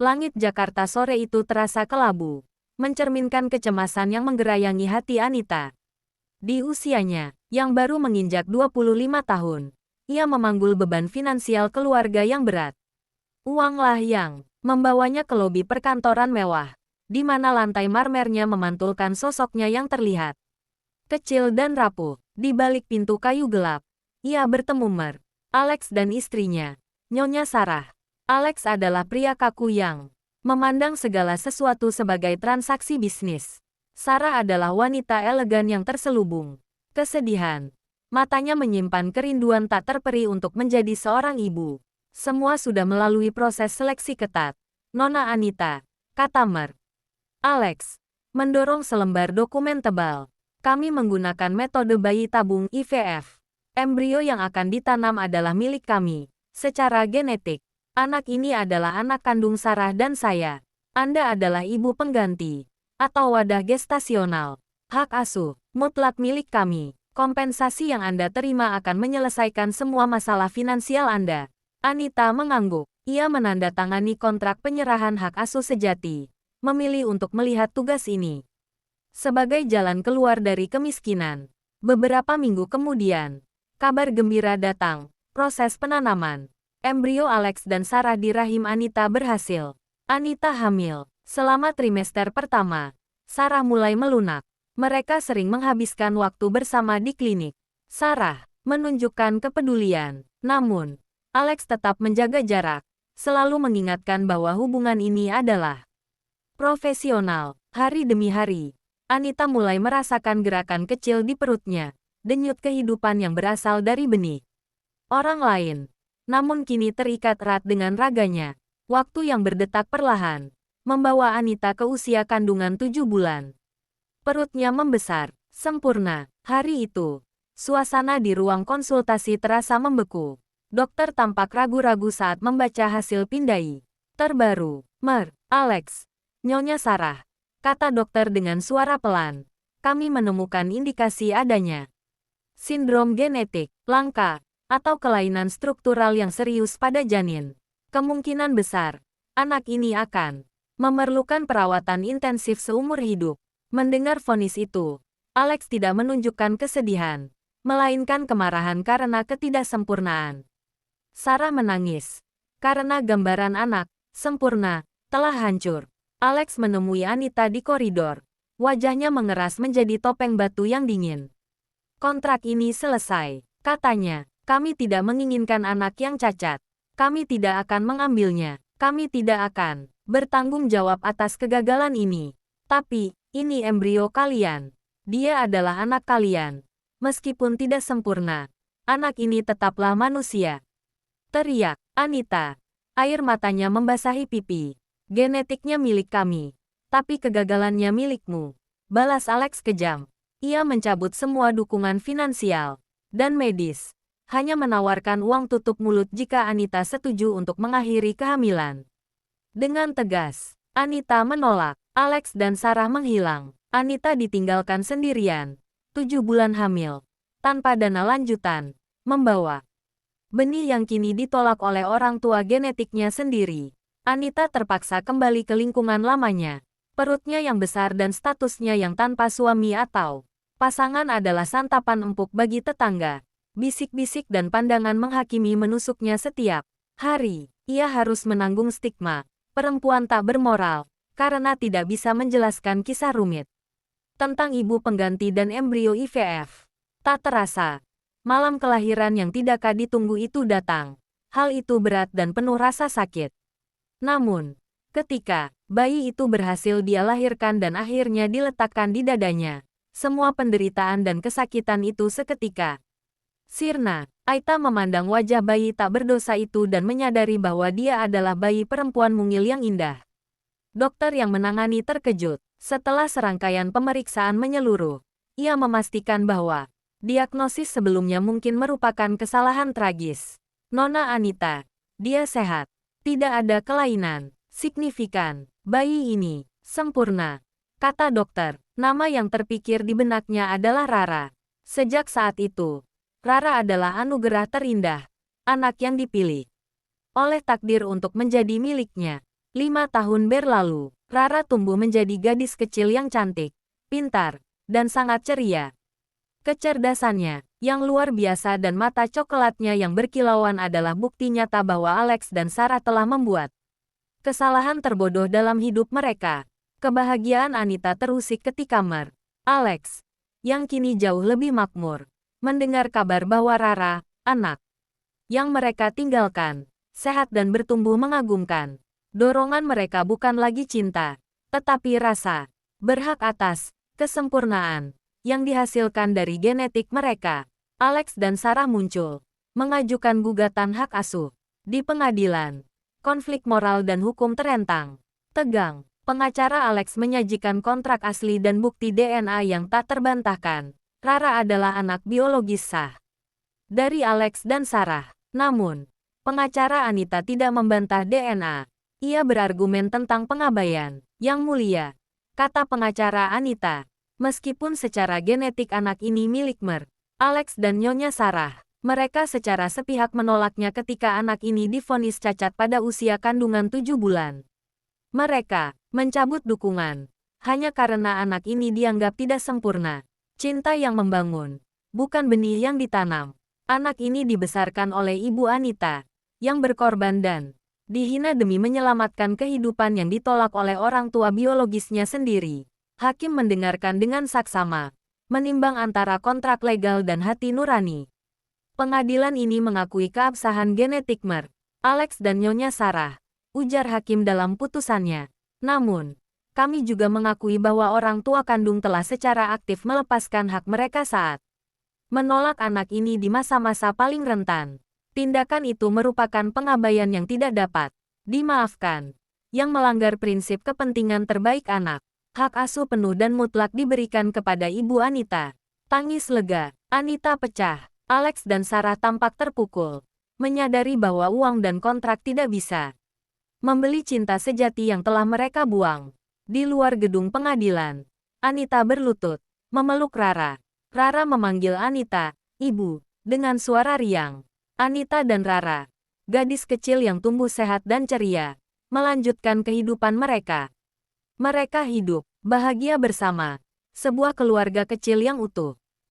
Langit Jakarta sore itu terasa kelabu, mencerminkan kecemasan yang menggerayangi hati Anita. Di usianya, yang baru menginjak 25 tahun, ia memanggul beban finansial keluarga yang berat. Uanglah yang membawanya ke lobi perkantoran mewah, di mana lantai marmernya memantulkan sosoknya yang terlihat kecil dan rapuh. Di balik pintu kayu gelap, ia bertemu Alex dan istrinya, Nyonya Sarah. Alex adalah pria kaku yang memandang segala sesuatu sebagai transaksi bisnis. Sarah adalah wanita elegan yang terselubung kesedihan. Matanya menyimpan kerinduan tak terperi untuk menjadi seorang ibu. Semua sudah melalui proses seleksi ketat, Nona Anita, kata Alex, mendorong selembar dokumen tebal. Kami menggunakan metode bayi tabung IVF. Embrio yang akan ditanam adalah milik kami, secara genetik. Anak ini adalah anak kandung Sarah dan saya. Anda adalah ibu pengganti, atau wadah gestasional. Hak asuh, mutlak milik kami. Kompensasi yang Anda terima akan menyelesaikan semua masalah finansial Anda. Anita mengangguk. Ia menandatangani kontrak penyerahan hak asuh sejati, memilih untuk melihat tugas ini sebagai jalan keluar dari kemiskinan. Beberapa minggu kemudian, kabar gembira datang. Proses penanaman embrio Alex dan Sarah di rahim Anita berhasil. Anita hamil. Selama trimester pertama, Sarah mulai melunak. Mereka sering menghabiskan waktu bersama di klinik. Sarah menunjukkan kepedulian, namun Alex tetap menjaga jarak, selalu mengingatkan bahwa hubungan ini adalah profesional. Hari demi hari, Anita mulai merasakan gerakan kecil di perutnya, denyut kehidupan yang berasal dari benih orang lain. Namun kini terikat erat dengan raganya. Waktu yang berdetak perlahan, membawa Anita ke usia kandungan 7 bulan. Perutnya membesar, sempurna. Hari itu, suasana di ruang konsultasi terasa membeku. Dokter tampak ragu-ragu saat membaca hasil pindai terbaru. Alex, Nyonya Sarah, kata dokter dengan suara pelan. Kami menemukan indikasi adanya sindrom genetik langka atau kelainan struktural yang serius pada janin. Kemungkinan besar, anak ini akan memerlukan perawatan intensif seumur hidup. Mendengar vonis itu, Alex tidak menunjukkan kesedihan, melainkan kemarahan karena ketidaksempurnaan. Sarah menangis karena gambaran anak sempurna telah hancur. Alex menemui Anita di koridor. Wajahnya mengeras menjadi topeng batu yang dingin. Kontrak ini selesai, katanya. Kami tidak menginginkan anak yang cacat. Kami tidak akan mengambilnya. Kami tidak akan bertanggung jawab atas kegagalan ini. Tapi, ini embrio kalian. Dia adalah anak kalian. Meskipun tidak sempurna, anak ini tetaplah manusia. Teriak Anita. Air matanya membasahi pipi. Genetiknya milik kami, tapi kegagalannya milikmu. Balas Alex kejam. Ia mencabut semua dukungan finansial dan medis. Hanya menawarkan uang tutup mulut jika Anita setuju untuk mengakhiri kehamilan. Dengan tegas, Anita menolak. Alex dan Sarah menghilang. Anita ditinggalkan sendirian, 7 bulan hamil, tanpa dana lanjutan, membawa benih yang kini ditolak oleh orang tua genetiknya sendiri. Anita terpaksa kembali ke lingkungan lamanya. Perutnya yang besar dan statusnya yang tanpa suami atau pasangan adalah santapan empuk bagi tetangga. Bisik-bisik dan pandangan menghakimi menusuknya setiap hari. Ia harus menanggung stigma perempuan tak bermoral karena tidak bisa menjelaskan kisah rumit tentang ibu pengganti dan embrio IVF. Tak terasa, malam kelahiran yang tidak ditunggu itu datang. Hal itu berat dan penuh rasa sakit. Namun, ketika bayi itu berhasil dia lahirkan dan akhirnya diletakkan di dadanya, semua penderitaan dan kesakitan itu seketika sirna. Aita memandang wajah bayi tak berdosa itu dan menyadari bahwa dia adalah bayi perempuan mungil yang indah. Dokter yang menangani terkejut. Setelah serangkaian pemeriksaan menyeluruh, ia memastikan bahwa diagnosis sebelumnya mungkin merupakan kesalahan tragis. Nona Anita, dia sehat. Tidak ada kelainan signifikan. Bayi ini sempurna, kata dokter. Nama yang terpikir di benaknya adalah Rara. Sejak saat itu, Rara adalah anugerah terindah, anak yang dipilih oleh takdir untuk menjadi miliknya. 5 tahun berlalu, Rara tumbuh menjadi gadis kecil yang cantik, pintar, dan sangat ceria. Kecerdasannya yang luar biasa dan mata coklatnya yang berkilauan adalah bukti nyata bahwa Alex dan Sarah telah membuat kesalahan terbodoh dalam hidup mereka. Kebahagiaan Anita terusik ketika Alex, yang kini jauh lebih makmur, mendengar kabar bahwa Rara, anak yang mereka tinggalkan, sehat dan bertumbuh mengagumkan. Dorongan mereka bukan lagi cinta, tetapi rasa berhak atas kesempurnaan yang dihasilkan dari genetik mereka. Alex dan Sarah muncul, mengajukan gugatan hak asuh di pengadilan. Konflik moral dan hukum terentang. Tegang, pengacara Alex menyajikan kontrak asli dan bukti DNA yang tak terbantahkan. Rara adalah anak biologis sah dari Alex dan Sarah. Namun, pengacara Anita tidak membantah DNA. Ia berargumen tentang pengabaian. Yang mulia, kata pengacara Anita. Meskipun secara genetik anak ini milik Alex dan Nyonya Sarah, mereka secara sepihak menolaknya ketika anak ini divonis cacat pada usia kandungan 7 bulan. Mereka mencabut dukungan hanya karena anak ini dianggap tidak sempurna. Cinta yang membangun, bukan benih yang ditanam. Anak ini dibesarkan oleh Ibu Anita, yang berkorban dan dihina demi menyelamatkan kehidupan yang ditolak oleh orang tua biologisnya sendiri. Hakim mendengarkan dengan saksama, menimbang antara kontrak legal dan hati nurani. Pengadilan ini mengakui keabsahan genetik Alex dan Nyonya Sarah, ujar hakim dalam putusannya. Namun, kami juga mengakui bahwa orang tua kandung telah secara aktif melepaskan hak mereka saat menolak anak ini di masa-masa paling rentan. Tindakan itu merupakan pengabaian yang tidak dapat dimaafkan, yang melanggar prinsip kepentingan terbaik anak. Hak asuh penuh dan mutlak diberikan kepada Ibu Anita. Tangis lega, Anita pecah. Alex dan Sarah tampak terpukul, menyadari bahwa uang dan kontrak tidak bisa membeli cinta sejati yang telah mereka buang. Di luar gedung pengadilan, Anita berlutut, memeluk Rara. Rara memanggil Anita, Ibu, dengan suara riang. Anita dan Rara, gadis kecil yang tumbuh sehat dan ceria, melanjutkan kehidupan mereka. Mereka hidup bahagia bersama, sebuah keluarga kecil yang utuh.